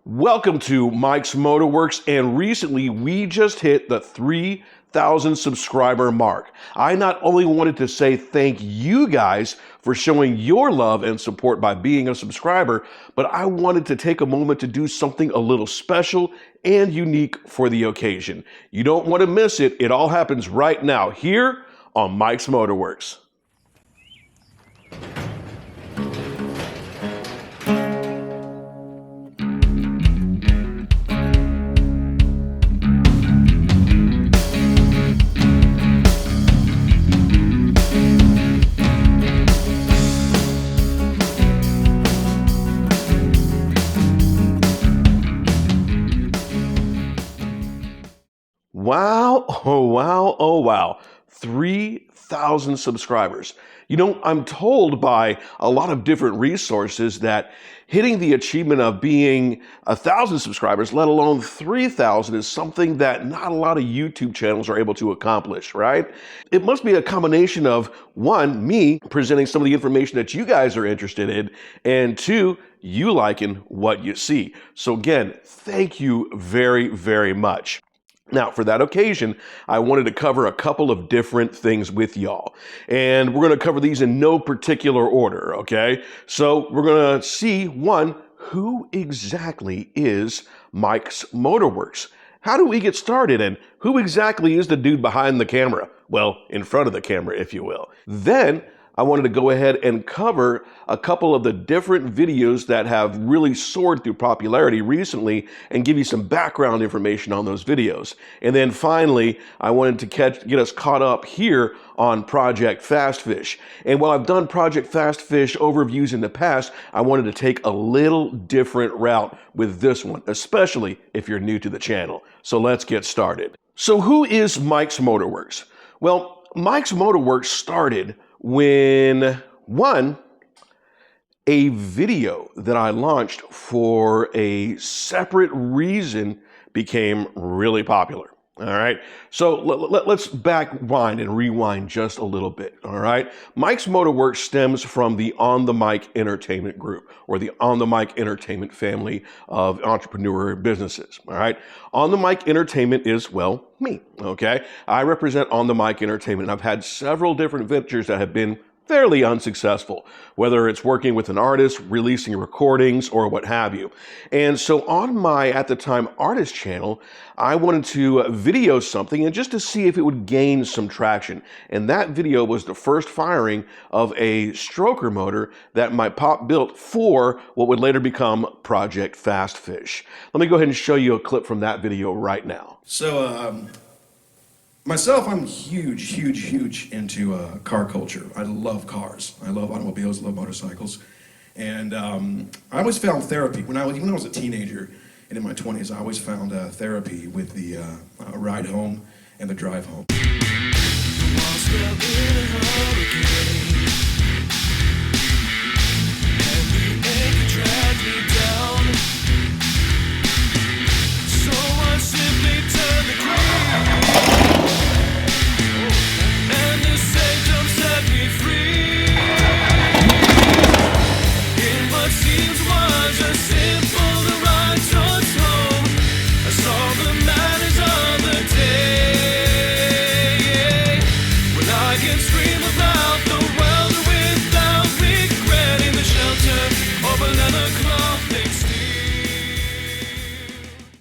Welcome to Mike's Motorworx, and recently we just hit the 3,000 subscriber mark. I not only wanted to say thank you guys for showing your love and support by being a subscriber, but I wanted to take a moment to do something a little special and unique for the occasion. You don't want to miss it. It all happens right now here on Mike's Motorworx. Wow, oh wow, oh wow. 3,000 subscribers. You know, I'm told by a lot of different resources that hitting the achievement of being 1,000 subscribers, let alone 3,000, is something that not a lot of YouTube channels are able to accomplish, right? It must be a combination of, one, me presenting some of the information that you guys are interested in, and two, you liking what you see. So again, thank you very, very much. Now, for that occasion, I wanted to cover a couple of different things with y'all. And we're going to cover these in no particular order, okay? So we're going to see, one, who exactly is Mike's Motorworx? How do we get started? And who exactly is the dude behind the camera? Well, in front of the camera, if you will. Then, I wanted to go ahead and cover a couple of the different videos that have really soared through popularity recently and give you some background information on those videos. And then finally, I wanted to get us caught up here on Project Fastfish. And while I've done Project Fastfish overviews in the past, I wanted to take a little different route with this one, especially if you're new to the channel. So let's get started. So who is Mike's Motorworx? Well, Mike's Motorworx started when, one, a video that I launched for a separate reason became really popular. All right, so let's backwind and rewind just a little bit. All right, Mike's Motorworx stems from the On the Mic Entertainment Group, or the On the Mic Entertainment family of entrepreneur businesses. All right, On the Mic Entertainment is, well, me. Okay, I represent On the Mic Entertainment. I've had several different ventures that have been fairly unsuccessful, whether it's working with an artist, releasing recordings, or what have you. And so on my, at the time, artist channel, I wanted to video something and just to see if it would gain some traction. And that video was the first firing of a stroker motor that my pop built for what would later become Project Fastfish. Let me go ahead and show you a clip from that video right now. So, myself, I'm huge into car culture. I love cars. I love automobiles, I love motorcycles. And I always found therapy. When I was a teenager and in my 20s, I always found therapy with the ride home and the drive home.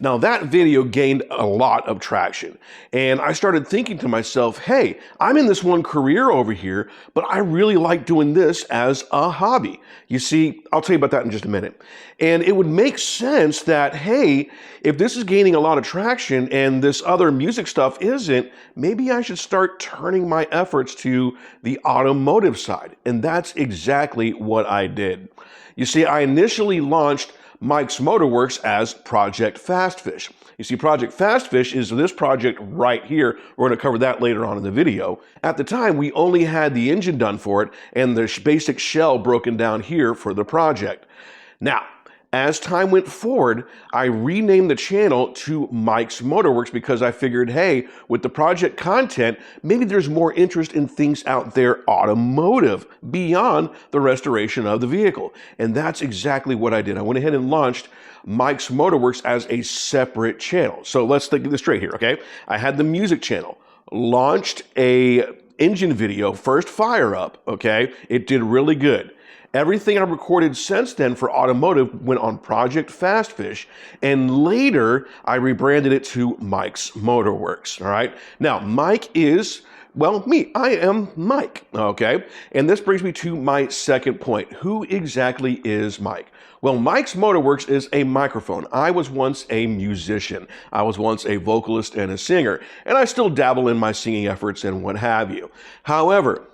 Now that video gained a lot of traction, and I started thinking to myself, hey, I'm in this one career over here, but I really like doing this as a hobby. You see, I'll tell you about that in just a minute. And it would make sense that, hey, if this is gaining a lot of traction and this other music stuff isn't, maybe I should start turning my efforts to the automotive side. And that's exactly what I did. You see, I initially launched Mike's Motorworx as Project Fastfish. You see, Project Fastfish is this project right here. We're going to cover that later on in the video. At the time, we only had the engine done for it and the basic shell broken down here for the project. Now, As time went forward, I renamed the channel to Mike's Motorworks because I figured, hey, with the project content, maybe there's more interest in things out there automotive beyond the restoration of the vehicle. And that's exactly what I did. I went ahead and launched Mike's Motorworks as a separate channel. So let's think this straight here, okay? I had the music channel, launched a engine video, first fire up, okay? It did really good. Everything I recorded since then for automotive went on Project Fastfish, and later I rebranded it to Mike's Motorworks, all right? Now, Mike is, well, me. I am Mike, okay? And this brings me to my second point. Who exactly is Mike? Well, Mike's Motorworks is a microphone. I was once a musician. I was once a vocalist and a singer, and I still dabble in my singing efforts and what have you. However,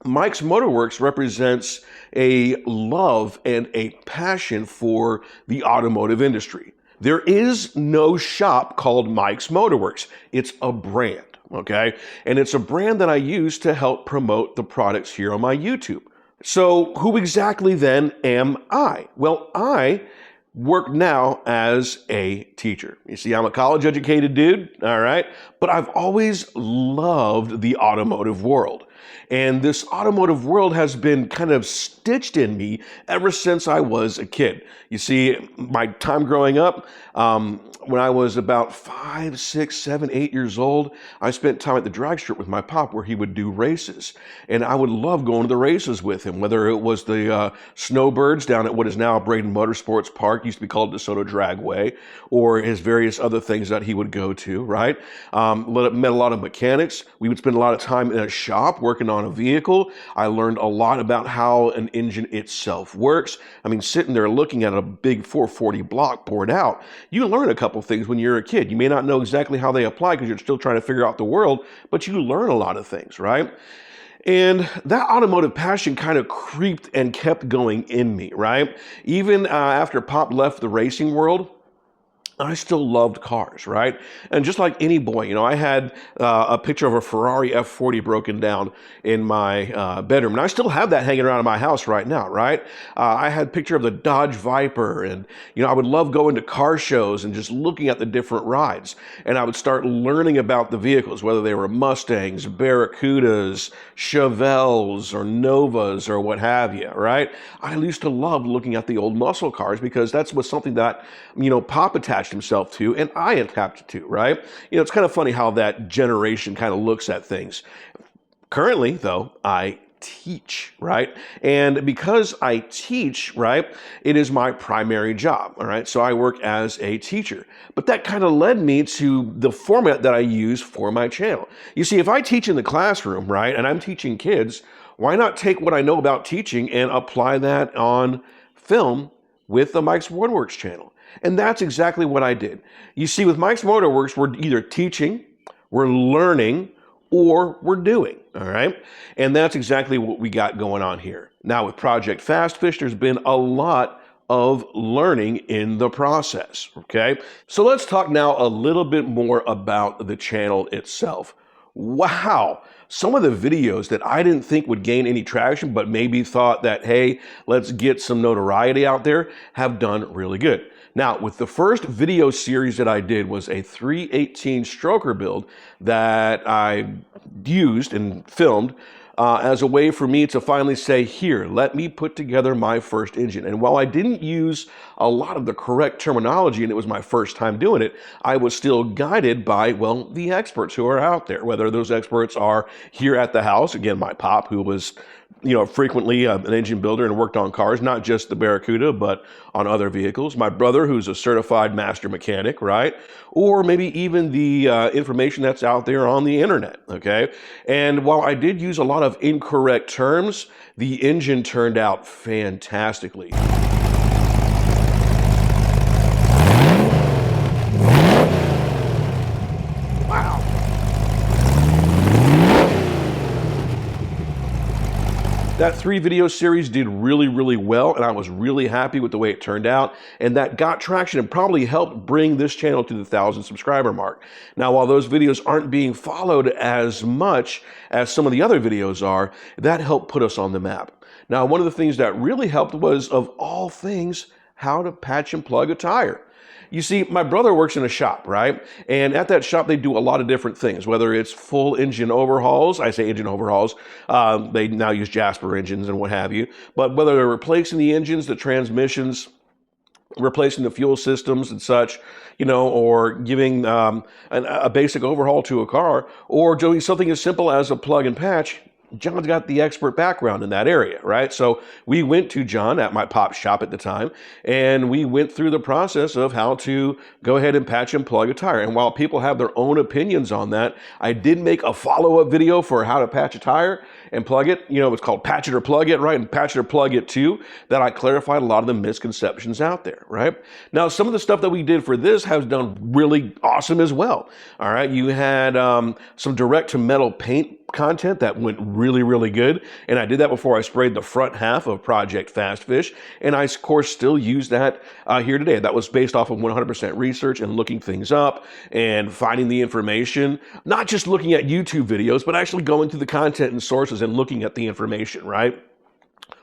Mike's Motorworks represents a love and a passion for the automotive industry. There is no shop called Mike's Motorworks. It's a brand, okay? And it's a brand that I use to help promote the products here on my YouTube. So who exactly then am I? Well, I work now as a teacher. You see, I'm a college educated dude, all right? But I've always loved the automotive world. And this automotive world has been kind of stitched in me ever since I was a kid. You see, my time growing up, when I was about 5, 6, 7, 8 years old, I spent time at the drag strip with my pop where he would do races. And I would love going to the races with him, whether it was the Snowbirds down at what is now Braden Motorsports Park, used to be called DeSoto Dragway, or his various other things that he would go to, right? Met a lot of mechanics. We would spend a lot of time in a shop working on a vehicle. I learned a lot about how an engine itself works. I mean, sitting there looking at a big 440 block poured out, you learn a couple things when you're a kid. You may not know exactly how they apply because you're still trying to figure out the world, but you learn a lot of things, right? And that automotive passion kind of creeped and kept going in me, right? Even after Pop left the racing world, I still loved cars, right? And just like any boy, you know, I had a picture of a Ferrari F40 broken down in my bedroom, and I still have that hanging around in my house right now, right? I had a picture of the Dodge Viper, and, you know, I would love going to car shows and just looking at the different rides, and I would start learning about the vehicles, whether they were Mustangs, Barracudas, Chevelles, or Novas, or what have you, right? I used to love looking at the old muscle cars because that was something that, you know, Pop attached himself to, and I attached to, right? You know, it's kind of funny how that generation kind of looks at things. Currently, though, I teach, right? And because I teach, right, it is my primary job, all right? So I work as a teacher. But that kind of led me to the format that I use for my channel. You see, if I teach in the classroom, right, and I'm teaching kids, why not take what I know about teaching and apply that on film with the Mike's Motorworks channel? And that's exactly what I did. You see, with Mike's Motorworks, we're either teaching, we're learning, or we're doing, all right? And that's exactly what we got going on here. Now, with Project Fastfish, there's been a lot of learning in the process, okay? So let's talk now a little bit more about the channel itself. Wow, some of the videos that I didn't think would gain any traction, but maybe thought that, hey, let's get some notoriety out there, have done really good. Now, with the first video series that I did was a 318 stroker build that I used and filmed as a way for me to finally say, here, let me put together my first engine. And while I didn't use a lot of the correct terminology and it was my first time doing it, I was still guided by, well, the experts who are out there, whether those experts are here at the house, again, my pop, who was, you know, frequently an engine builder and worked on cars, not just the Barracuda, but on other vehicles. My brother, who's a certified master mechanic, right? Or maybe even the information that's out there on the internet, okay? And while I did use a lot of incorrect terms, the engine turned out fantastically. That 3 video series did really, really well, and I was really happy with the way it turned out, and that got traction and probably helped bring this channel to the 1,000 subscriber mark. Now, while those videos aren't being followed as much as some of the other videos are, that helped put us on the map. Now, one of the things that really helped was, of all things, how to patch and plug a tire. You see, my brother works in a shop, right? And at that shop, they do a lot of different things, whether it's full engine overhauls. I say engine overhauls. They now use Jasper engines and what have you. But whether they're replacing the engines, the transmissions, replacing the fuel systems and such, or giving a basic overhaul to a car, or doing something as simple as a plug and patch, John's got the expert background in that area, right? So we went to John at my pop shop at the time, and we went through the process of how to go ahead and patch and plug a tire. And while people have their own opinions on that, I did make a follow-up video for how to patch a tire and plug it. It's called Patch It or Plug It, right? And Patch It or Plug It too, that I clarified a lot of the misconceptions out there, right? Now, some of the stuff that we did for this has done really awesome as well. All right, you had some direct to metal paint content that went really, really good. And I did that before I sprayed the front half of Project Fast Fish. And I, of course, still use that here today. That was based off of 100% research and looking things up and finding the information, not just looking at YouTube videos, but actually going through the content and sources and looking at the information, right?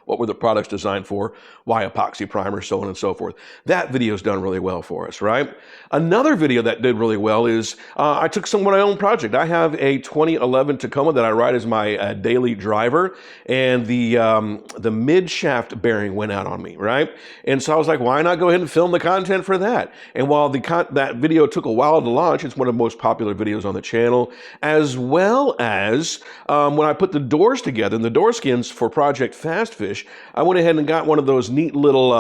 What were the products designed for? Why epoxy primer, so on and so forth. That video's done really well for us, right? Another video that did really well is I took some of my own project. I have a 2011 Tacoma that I ride as my daily driver, and the mid shaft bearing went out on me, right? And so I was like, why not go ahead and film the content for that? And while that video took a while to launch, it's one of the most popular videos on the channel, as well as when I put the doors together and the door skins for Project Fast Fish, I went ahead and got one of those neat little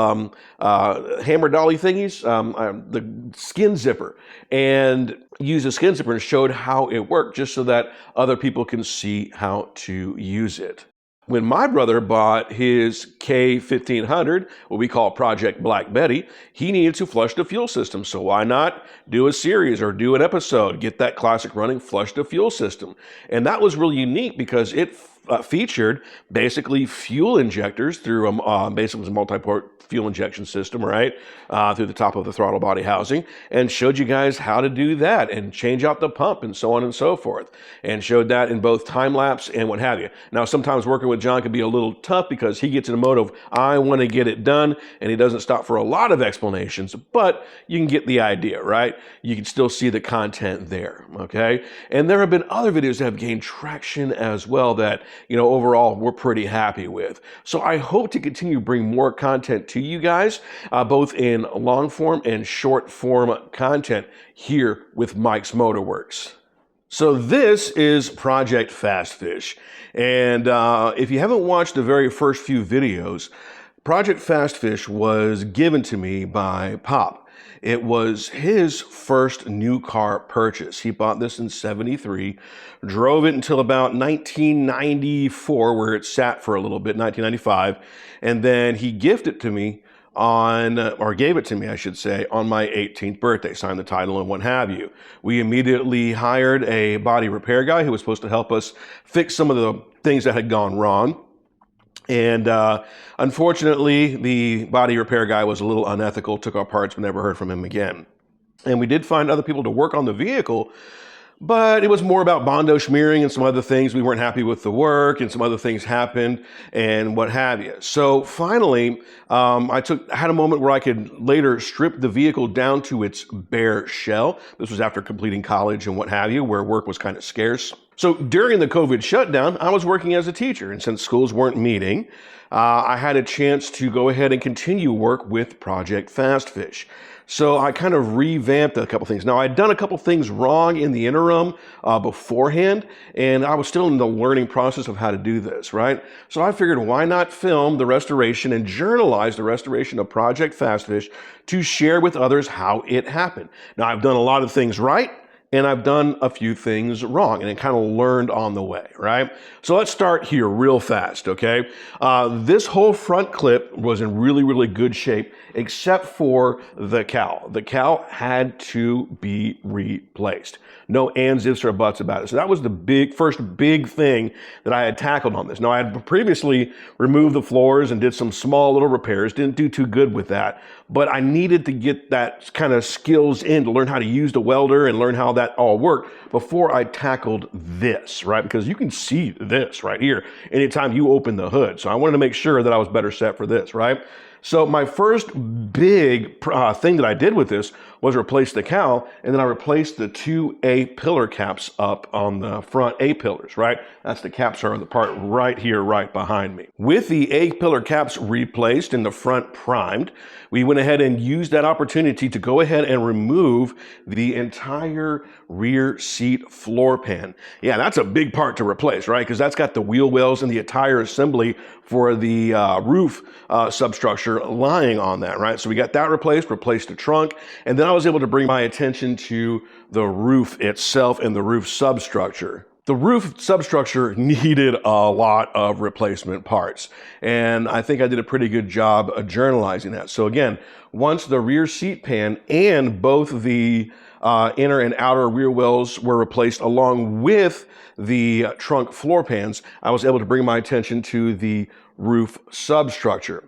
hammer dolly thingies, the skin zipper, and used a skin zipper and showed how it worked just so that other people can see how to use it. When my brother bought his K1500, what we call Project Black Betty, he needed to flush the fuel system. So why not do a series or do an episode, get that classic running, flush the fuel system. And that was really unique because it featured basically fuel injectors through basically a multi-port fuel injection system, right, through the top of the throttle body housing, and showed you guys how to do that and change out the pump and so on and so forth, and showed that in both time lapse and what have you. Now, sometimes working with John can be a little tough because he gets in a mode of, I want to get it done, and he doesn't stop for a lot of explanations, but you can get the idea, right? You can still see the content there, okay? And there have been other videos that have gained traction as well that, overall we're pretty happy with. So I hope to continue to bring more content to you guys, both in long form and short form content here with Mike's Motorworx. So this is Project Fast Fish. And if you haven't watched the very first few videos, Project Fast Fish was given to me by Pop. It was his first new car purchase. He bought this in '73, drove it until about 1994, where it sat for a little bit, 1995, and then he gifted it to me gave it to me, I should say, on my 18th birthday, signed the title and what have you. We immediately hired a body repair guy who was supposed to help us fix some of the things that had gone wrong. And unfortunately, the body repair guy was a little unethical, took our parts, but never heard from him again. And we did find other people to work on the vehicle, but it was more about Bondo smearing and some other things. We weren't happy with the work, and some other things happened and what have you. So finally, I had a moment where I could later strip the vehicle down to its bare shell. This was after completing college and what have you, where work was kind of scarce. So during the COVID shutdown, I was working as a teacher, and since schools weren't meeting, I had a chance to go ahead and continue work with Project Fast Fish. So I kind of revamped a couple things. Now, I'd done a couple things wrong in the interim beforehand, and I was still in the learning process of how to do this, right? So I figured, why not film the restoration and journalize the restoration of Project Fast Fish to share with others how it happened. Now, I've done a lot of things right, and I've done a few things wrong, and I kind of learned on the way, right? So let's start here real fast, okay? This whole front clip was in really, really good shape, except for the cowl. The cowl had to be replaced. No ands, ifs, or buts about it. So that was the first big thing that I had tackled on this. Now, I had previously removed the floors and did some small little repairs. Didn't do too good with that, but I needed to get that kind of skills in to learn how to use the welder and learn how that all worked before I tackled this, right? Because you can see this right here anytime you open the hood. So I wanted to make sure that I was better set for this, right? So my first big thing that I did with this was replace the cowl, and then I replaced the two A-pillar caps up on the front A-pillars, right? That's the caps are the part right here, right behind me. With the A-pillar caps replaced and the front primed, we went ahead and used that opportunity to go ahead and remove the entire rear seat floor pan. Yeah, that's a big part to replace, right? Because that's got the wheel wells and the entire assembly for the roof substructure lying on that, right? So we got that replaced the trunk, and then I was able to bring my attention to the roof itself and the roof substructure. The roof substructure needed a lot of replacement parts, and I think I did a pretty good job of journalizing that. So again, once the rear seat pan and both the inner and outer rear wells were replaced along with the trunk floor pans, I was able to bring my attention to the roof substructure.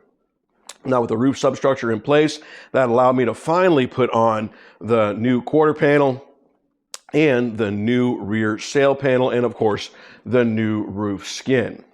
Now with the roof substructure in place, that allowed me to finally put on the new quarter panel and the new rear sail panel, and of course, the new roof skin.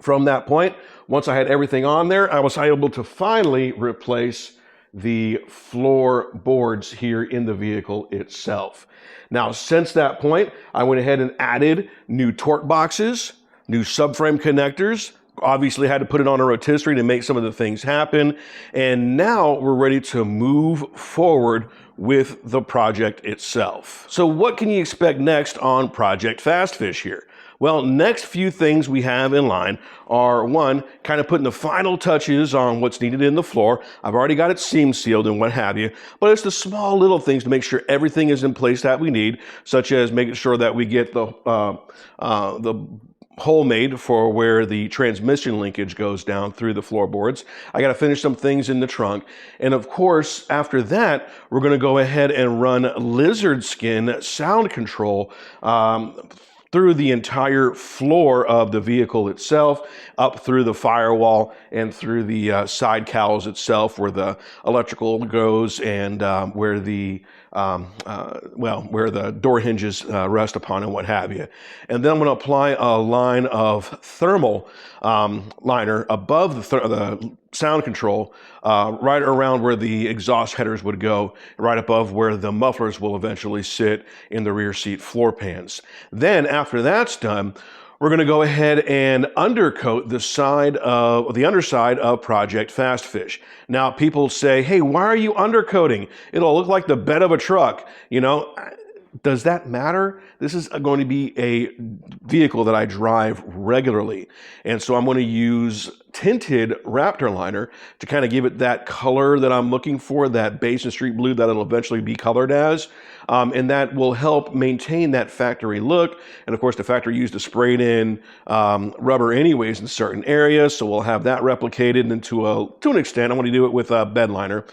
From that point, once I had everything on there, I was able to finally replace the floorboards here in the vehicle itself. Now, since that point, I went ahead and added new torque boxes, new subframe connectors, obviously had to put it on a rotisserie to make some of the things happen. And now we're ready to move forward with the project itself. So what can you expect next on Project Fastfish here? Well, next few things we have in line are, one, kind of putting the final touches on what's needed in the floor. I've already got it seam sealed and what have you, but it's the small little things to make sure everything is in place that we need, such as making sure that we get the hole made for where the transmission linkage goes down through the floorboards. I got to finish some things in the trunk. And of course, after that, we're going to go ahead and run lizard skin sound control through the entire floor of the vehicle itself, up through the firewall and through the side cowls itself, where the electrical goes and where the where the door hinges rest upon and what have you. And then I'm going to apply a line of thermal liner above the sound control, right around where the exhaust headers would go, right above where the mufflers will eventually sit in the rear seat floor pans. Then after that's done, we're going to go ahead and undercoat the underside of Project Fastfish. Now, people say, hey, why are you undercoating? It'll look like the bed of a truck. You know, does that matter? This is going to be a vehicle that I drive regularly. And so I'm going to use tinted Raptor liner to kind of give it that color that I'm looking for, that Basin Street blue that it'll eventually be colored as. And that will help maintain that factory look. And of course, the factory used a sprayed in rubber anyways in certain areas. So we'll have that replicated, and to an extent, I want to do it with a bed liner.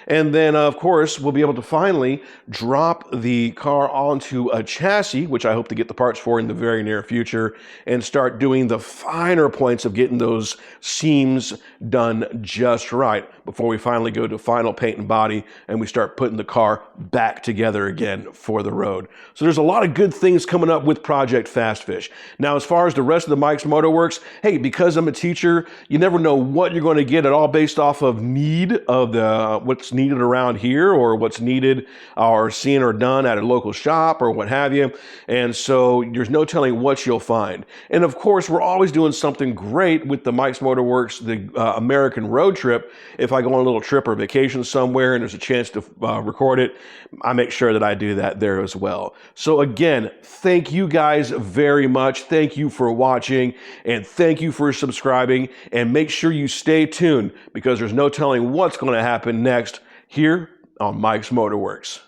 And then, of course, we'll be able to finally drop the car onto a chassis, which I hope to get the parts for in the very near future, and start doing the finer points of getting those seams done just right before we finally go to final paint and body and we start putting the car back together again for the road. So there's a lot of good things coming up with Project Fastfish. Now, as far as the rest of the Mike's Motorworks, hey, because I'm a teacher, you never know what you're going to get at all based off of need of what's needed around here, or what's needed or seen or done at a local shop or what have you. And so there's no telling what you'll find. And of course, we're always doing something great with the Mike's Motorworks, the American road trip. If I go on a little trip or vacation somewhere and there's a chance to record it, I make sure that I do that there as well. So again, thank you guys very much. Thank you for watching, and thank you for subscribing, and make sure you stay tuned because there's no telling what's going to happen next here on Mike's Motorworks.